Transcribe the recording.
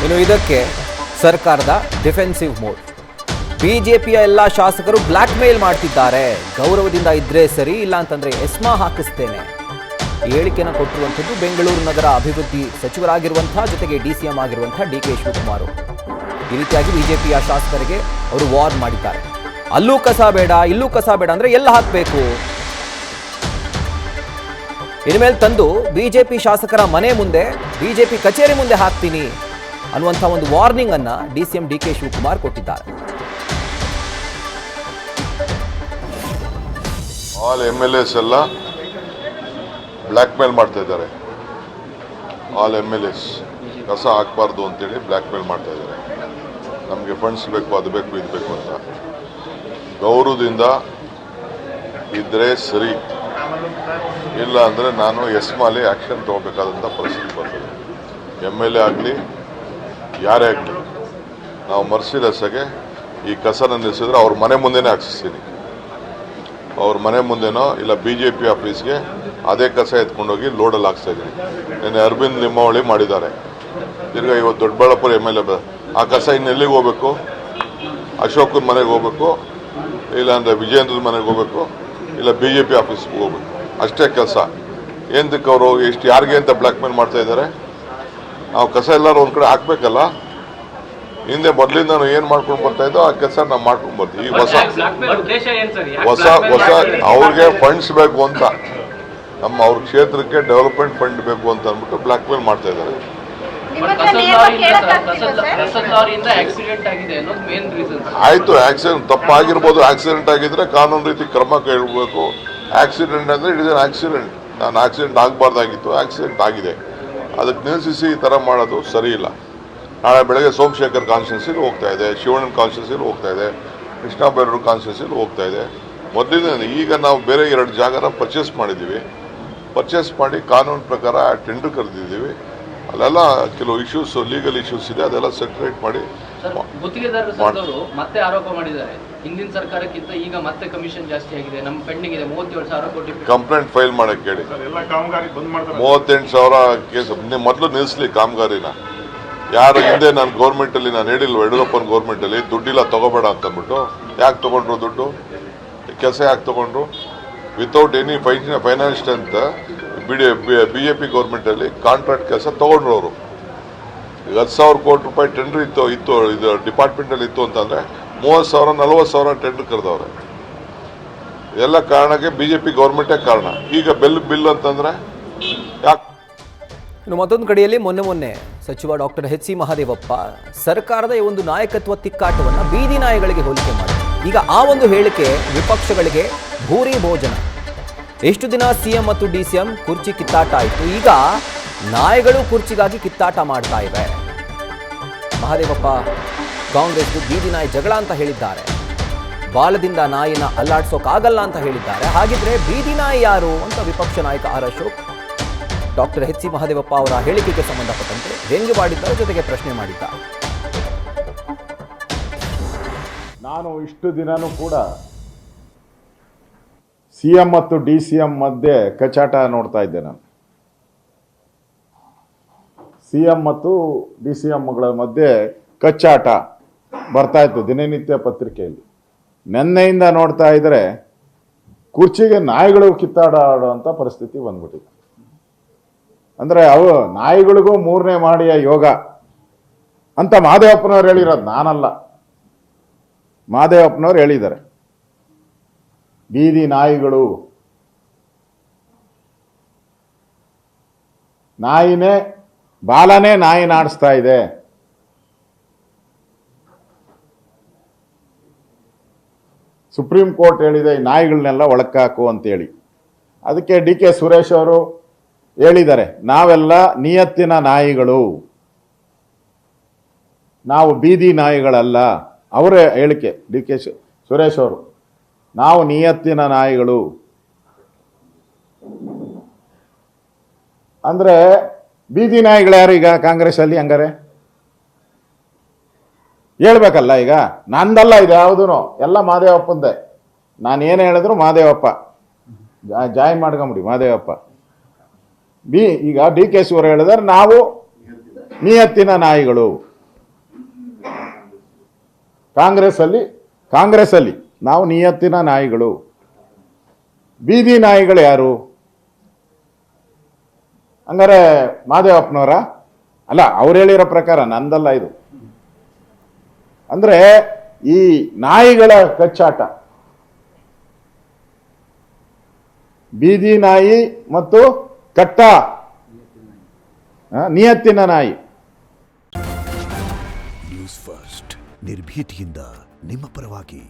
ಇನ್ನು ಇದಕ್ಕೆ ಸರ್ಕಾರದ ಡಿಫೆನ್ಸಿವ್ ಮೋಡ್. ಬಿಜೆಪಿಯ ಎಲ್ಲ ಶಾಸಕರು ಬ್ಲ್ಯಾಕ್ ಮೇಲ್ ಮಾಡ್ತಿದ್ದಾರೆ. ಗೌರವದಿಂದ ಇದ್ರೆ ಸರಿ, ಇಲ್ಲ ಅಂತಂದ್ರೆ ಎಸ್ಮಾ ಹಾಕಿಸ್ತೇನೆ. ಹೇಳಿಕೆಯನ್ನು ಕೊಟ್ಟಿರುವಂಥದ್ದು ಬೆಂಗಳೂರು ನಗರ ಅಭಿವೃದ್ಧಿ ಸಚಿವರಾಗಿರುವಂತಹ ಜೊತೆಗೆ ಡಿಸಿಎಂ ಆಗಿರುವಂತಹ ಡಿಕೆ ಶಿವಕುಮಾರ್. ಈ ರೀತಿಯಾಗಿ ಬಿಜೆಪಿಯ ಶಾಸಕರಿಗೆ ಅವರು ವಾರ್ನ್ ಮಾಡಿದ್ದಾರೆ. ಅಲ್ಲೂ ಕಸ ಬೇಡ, ಇಲ್ಲೂ ಕಸ ಬೇಡ ಅಂದ್ರೆ ಎಲ್ಲ ಹಾಕಬೇಕು. ಇನ್ಮೇಲೆ ತಂದು ಬಿಜೆಪಿ ಶಾಸಕರ ಮನೆ ಮುಂದೆ, ಬಿಜೆಪಿ ಕಚೇರಿ ಮುಂದೆ ಹಾಕ್ತೀನಿ ಅನ್ನುವಂಥ ಒಂದು ವಾರ್ನಿಂಗ್ ಅನ್ನ ಡಿಸಿಎಂ ಡಿಕೆ ಶಿವಕುಮಾರ್ ಕೊಟ್ಟಿದ್ದಾರೆ. ಆಲ್ MLAs ಎಲ್ಲ ಬ್ಲ್ಯಾಕ್ ಮೇಲ್ ಮಾಡ್ತಾ ಇದ್ದಾರೆ. ಆಲ್ MLAs ಕಸ ಹಾಕಬಾರ್ದು ಅಂತೇಳಿ ಬ್ಲ್ಯಾಕ್ ಮೇಲ್ ಮಾಡ್ತಾ ಇದ್ದಾರೆ. ನಮಗೆ ಫಂಡ್ಸ್ ಬೇಕು, ಅದು ಬೇಕು, ಇದು ಬೇಕು ಅಂತ. ಗೌರವದಿಂದ ಇದ್ರೆ ಸರಿ, ಇಲ್ಲ ಅಂದರೆ ನಾನು ಎಸ್ಮಾಲಿ ಆ್ಯಕ್ಷನ್ ತೊಗೋಬೇಕಾದಂಥ ಪರಿಸ್ಥಿತಿ ಬರ್ತದೆ. MLA ಆಗಲಿ ಯಾರೇ ಆಗಲಿ, ನಾವು ಮರ್ಸಿಲೆಸ್ಸಾಗೆ ಈ ಕಸನ ನಿಲ್ಲಿಸಿದ್ರೆ ಅವ್ರ ಮನೆ ಮುಂದೆನೇ ಹಾಕ್ಸಿಸ್ತೀನಿ. ಅವ್ರ ಮನೆ ಮುಂದೆನೋ ಇಲ್ಲ BJP ಆಫೀಸ್ಗೆ ಅದೇ ಕಸ ಎತ್ಕೊಂಡೋಗಿ ಲೋಡಲ್ಲಿ ಹಾಕ್ಸ್ತಾ ಇದ್ದೀನಿ. ನಿನ್ನೆ ಅರವಿಂದ್ ಲಿಂಬಾವಳಿ ಮಾಡಿದ್ದಾರೆ. ತಿರ್ಗಾ ಇವತ್ತು ದೊಡ್ಡಬಳ್ಳಾಪುರ MLA ಆ ಕಸ ಇನ್ನೆಲ್ಲಿಗೆ ಹೋಗ್ಬೇಕು? ಅಶೋಕನ ಮನೆಗೆ ಹೋಗ್ಬೇಕು, ಇಲ್ಲಾಂದರೆ ವಿಜೇಂದ್ರದ ಮನೆಗೆ ಹೋಗ್ಬೇಕು, ಇಲ್ಲ BJP ಆಫೀಸ್ಗೆ ಹೋಗ್ಬೇಕು. ಅಷ್ಟೇ ಕೆಲಸ. ಏನಕ್ಕೆ ಅವರು ಎಷ್ಟು ಯಾರಿಗೆ ಅಂತ ಬ್ಲ್ಯಾಕ್ ಮೇಲ್ ಮಾಡ್ತಾ ಇದ್ದಾರೆ? ನಾವು ಕಸ ಎಲ್ಲರೂ ಒಂದು ಕಡೆ ಹಾಕ್ಬೇಕಲ್ಲ. ಹಿಂದೆ ಮೊದಲಿಂದ ನಾವು ಏನು ಮಾಡ್ಕೊಂಡು ಬರ್ತಾ ಇದ್ದೋ ಆ ಕೆಲಸ ನಾವು ಮಾಡ್ಕೊಂಡು ಬರ್ತೀವಿ. ಈಗ ಹೊಸ ಅವ್ರಿಗೆ ಫಂಡ್ಸ್ ಬೇಕು ಅಂತ, ಅವ್ರ ಕ್ಷೇತ್ರಕ್ಕೆ ಡೆವಲಪ್ಮೆಂಟ್ ಫಂಡ್ ಬೇಕು ಅಂತ ಅಂದ್ಬಿಟ್ಟು ಬ್ಲ್ಯಾಕ್ ಮೇಲ್ ಮಾಡ್ತಾ ಇದ್ದಾರೆ. ಆಯ್ತು, ಆಕ್ಸಿಡೆಂಟ್ ತಪ್ಪಾಗಿರ್ಬೋದು. ಆಕ್ಸಿಡೆಂಟ್ ಆಗಿದ್ರೆ ಕಾನೂನು ರೀತಿ ಕ್ರಮ ಕೈಗೊಳ್ಳಬೇಕು. ಆಕ್ಸಿಡೆಂಟ್ ಅಂದರೆ ಇಟ್ ಇಸ್ ಅನ್ ಆಕ್ಸಿಡೆಂಟ್. ನಾನು ಆಕ್ಸಿಡೆಂಟ್ ಆಗಬಾರ್ದಾಗಿತ್ತು, ಆಕ್ಸಿಡೆಂಟ್ ಆಗಿದೆ. ಅದಕ್ಕೆ ನಿಲ್ಲಿಸಿ ಈ ಥರ ಮಾಡೋದು ಸರಿ ಇಲ್ಲ. ನಾಳೆ ಬೆಳಗ್ಗೆ ಸೋಮಶೇಖರ್ ಕಾನ್ಸ್ಟಿಟ್ಯೂನ್ಸಿಲಿ ಹೋಗ್ತಾ ಇದೆ, ಶಿವಣ್ಣನ ಕಾನ್ಸ್ಟಿಟ್ಯೂನ್ಸಿಲಿ ಹೋಗ್ತಾ ಇದೆ, ಕೃಷ್ಣ ಬೈರೇಗೌಡ ಕಾನ್ಸ್ಟಿಟ್ಯೂನ್ಸಿಲಿ ಹೋಗ್ತಾ ಇದೆ. ಮೊದಲಿನ ಈಗ ನಾವು ಬೇರೆ 2 ಜಾಗನ ಪರ್ಚೇಸ್ ಮಾಡಿದ್ದೀವಿ. ಪರ್ಚೇಸ್ ಮಾಡಿ ಕಾನೂನು ಪ್ರಕಾರ ಟೆಂಡರ್ ಕರೆದಿದ್ದೀವಿ. ಅಲ್ಲೆಲ್ಲ ಕೆಲವು ಇಶ್ಯೂಸ್, ಲೀಗಲ್ ಇಶ್ಯೂಸ್ ಇದೆ, ಅದೆಲ್ಲ ಸೆಟ್ರೇಟ್ ಮಾಡಿ. ಗುತ್ತಿಗೆದಾರರು ಮತ್ತೆ ಆರೋಪ ಮಾಡಿದ್ದಾರೆ, ಹಿಂದಿನ ಸರ್ಕಾರಕ್ಕಿಂತ ಈಗ ಮತ್ತೆ ಕಮಿಷನ್ ಜಾಸ್ತಿ ಆಗಿದೆ, ನಮ್ಮ ಪೆಂಡಿಂಗ್ ಇದೆ 37,000 ಕೋಟಿ. ಕಂಪ್ಲೇಂಟ್ ಫೈಲ್ ಮಾಡಕ್ಕೆ ಹೇಳಿ. 38,000 ಕೇಸ್ ಮೊದಲು ನಿಲ್ಲಿಸ್ಲಿ ಕಾಮಗಾರಿನ. ಯಾರು ಹಿಂದೆ ನಾನು ಗೌರ್ಮೆಂಟಲ್ಲಿ ನಾನು ಹೇಳಿಲ್ವ, ಯಡಿಯೂರಪ್ಪನ ಗೌರ್ಮೆಂಟಲ್ಲಿ ದುಡ್ಡಿಲ್ಲ ತಗೋಬೇಡ ಅಂತ ಅಂದ್ಬಿಟ್ಟು ಯಾಕೆ ತೊಗೊಂಡ್ರು ದುಡ್ಡು? ಕೆಲಸ ಯಾಕೆ ತೊಗೊಂಡ್ರು? ವಿತೌಟ್ ಎನಿ ಫೈನಾನ್ಸ್ ಅಂತ BJP ಗೌರ್ಮೆಂಟಲ್ಲಿ ಕಾಂಟ್ರಾಕ್ಟ್ ಕೆಲಸ ತೊಗೊಂಡ್ರು ಅವರು. 10,000 ಕೋಟಿ ರೂಪಾಯಿ ಟೆಂಡರ್ ಇತ್ತು ಇದು ಡಿಪಾರ್ಟ್ಮೆಂಟಲ್ಲಿ ಇತ್ತು ಅಂತಂದರೆ 30,000 40,000 ಟೆಂಡರ್ ಕರೆದವ್ರೆ. ಎಲ್ಲ ಕಾರಣಕ್ಕೆ BJP ಗೌರ್ಮೆಂಟೇ ಕಾರಣ. ಈಗ ಬಿಲ್ ಅಂತಂದರೆ ಯಾಕೆ? ಇನ್ನು ಮತ್ತೊಂದು ಕಡೆಯಲ್ಲಿ ಮೊನ್ನೆ ಸಚಿವ ಡಾಕ್ಟರ್ H.C. ಮಹದೇವಪ್ಪ ಸರ್ಕಾರದ ಈ ಒಂದು ನಾಯಕತ್ವ ತಿಕ್ಕಾಟವನ್ನು ಬೀದಿ ನಾಯಿಗಳಿಗೆ ಹೋಲಿಕೆ ಮಾಡಿದರು. ಈಗ ಆ ಒಂದು ಹೇಳಿಕೆ ವಿಪಕ್ಷಗಳಿಗೆ ಭೂರಿ ಭೋಜನ. ಎಷ್ಟು ದಿನ CM ಮತ್ತು DCM ಕುರ್ಚಿ ಕಿತ್ತಾಟ ಆಯಿತು, ಈಗ ನಾಯಿಗಳು ಕುರ್ಚಿಗಾಗಿ ಕಿತ್ತಾಟ ಮಾಡ್ತಾ ಇವೆ. ಮಹದೇವಪ್ಪ ಕಾಂಗ್ರೆಸ್ದು ಬೀದಿ ನಾಯಿ ಜಗಳ ಅಂತ ಹೇಳಿದ್ದಾರೆ. ಬಾಲದಿಂದ ನಾಯಿನ ಅಲ್ಲಾಡ್ಸೋಕ್ಕಾಗಲ್ಲ ಅಂತ ಹೇಳಿದ್ದಾರೆ. ಹಾಗಿದ್ರೆ ಬೀದಿ ನಾಯಿ ಯಾರು ಅಂತ ವಿಪಕ್ಷ ನಾಯಕ R. Ashok doctor H.C. Mahadevappa ಅವರ ಹೇಳಿಕೆಗೆ ಸಂಬಂಧಪಟ್ಟಂತೆ ವ್ಯಂಗ್ಯವಾಡಿದ್ದಾರೆ, ಜೊತೆಗೆ ಪ್ರಶ್ನೆ ಮಾಡಿದ್ದಾರೆ. ನಾನು ಇಷ್ಟು ದಿನನೂ ಕೂಡ CM ಮತ್ತು DCM ಮಧ್ಯೆ ಕಚಾಟ ನೋಡ್ತಾ ಇದ್ದೆ. ನಾನು CM ಮತ್ತು DCMಗಳ ಮಧ್ಯೆ ಕಚ್ಚಾಟ ಬರ್ತಾ ಇತ್ತು ದಿನನಿತ್ಯ ಪತ್ರಿಕೆಯಲ್ಲಿ. ನೆನ್ನೆಯಿಂದ ನೋಡ್ತಾ ಇದ್ದರೆ ಕುರ್ಚಿಗೆ ನಾಯಿಗಳು ಕಿತ್ತಾಡುವಂಥ ಪರಿಸ್ಥಿತಿ ಬಂದ್ಬಿಟ್ಟಿದೆ. ಅಂದರೆ ಅವು ನಾಯಿಗಳಿಗೂ 3ನೇ ಮಾಡಿಯ ಯೋಗ ಅಂತ ಮಹದೇವಪ್ಪನವ್ರು ಹೇಳಿರೋದು, ನಾನಲ್ಲ. ಮಹದೇವಪ್ಪನವ್ರು ಹೇಳಿದ್ದಾರೆ, ಬೀದಿ ನಾಯಿಗಳು, ಬಾಲನೇ ನಾಯಿನ ಆಡಿಸ್ತಾ ಇದೆ. ಸುಪ್ರೀಂ ಕೋರ್ಟ್ ಹೇಳಿದೆ ಈ ನಾಯಿಗಳನ್ನೆಲ್ಲ ಒಳಕ್ಕಾಕು ಅಂತೇಳಿ. ಅದಕ್ಕೆ DK ಸುರೇಶ್ ಅವರು ಹೇಳಿದ್ದಾರೆ, ನಾವೆಲ್ಲ ನಿಯತ್ತಿನ ನಾಯಿಗಳು, ನಾವು ಬೀದಿ ನಾಯಿಗಳಲ್ಲ. ಅವರೇ ಹೇಳಿಕೆ DK ಸುರೇಶ್ ಅವರು, ನಾವು ನಿಯತ್ತಿನ ನಾಯಿಗಳು. ಅಂದರೆ ಬೀದಿ ನಾಯಿಗಳು ಯಾರು ಈಗ ಕಾಂಗ್ರೆಸ್ಸಲ್ಲಿ? ಹಂಗಾರೆ ಹೇಳ್ಬೇಕಲ್ಲ. ಈಗ ನಂದಲ್ಲ ಇದು ಯಾವುದೂ, ಎಲ್ಲ ಮಹದೇವಪ್ಪಂದೆ. ನಾನು ಏನು ಹೇಳಿದ್ರು ಮಹದೇವಪ್ಪ ಜಾಯಿನ್ ಮಾಡ್ಕೊಂಬಿಡಿ ಮಹದೇವಪ್ಪ. ಈಗ DK ಶಿವರು ಹೇಳಿದರೆ ನಾವು ನಿಯತ್ತಿನ ನಾಯಿಗಳು. ಕಾಂಗ್ರೆಸ್ಸಲ್ಲಿ ನಾವು ನಿಯತ್ತಿನ ನಾಯಿಗಳು. ಬೀದಿ ನಾಯಿಗಳು ಯಾರು? ಹಂಗಾರೆ ಮಹದೇವಪ್ಪನವರ? ಅಲ್ಲ, ಅವ್ರು ಹೇಳಿರೋ ಪ್ರಕಾರ, ನಂದಲ್ಲ ಇದು. ಅಂದ್ರೆ ಈ ನಾಯಿಗಳ ಕಚ್ಚಾಟ, ಬೀದಿ ನಾಯಿ ಮತ್ತು ನಿಯತ್ತಿನ ನಾಯಿ. ನ್ಯೂಸ್ ಫಸ್ಟ್ ನಿರ್ಭೀತಿಯಿಂದ ನಿಮ್ಮ ಪರವಾಗಿ.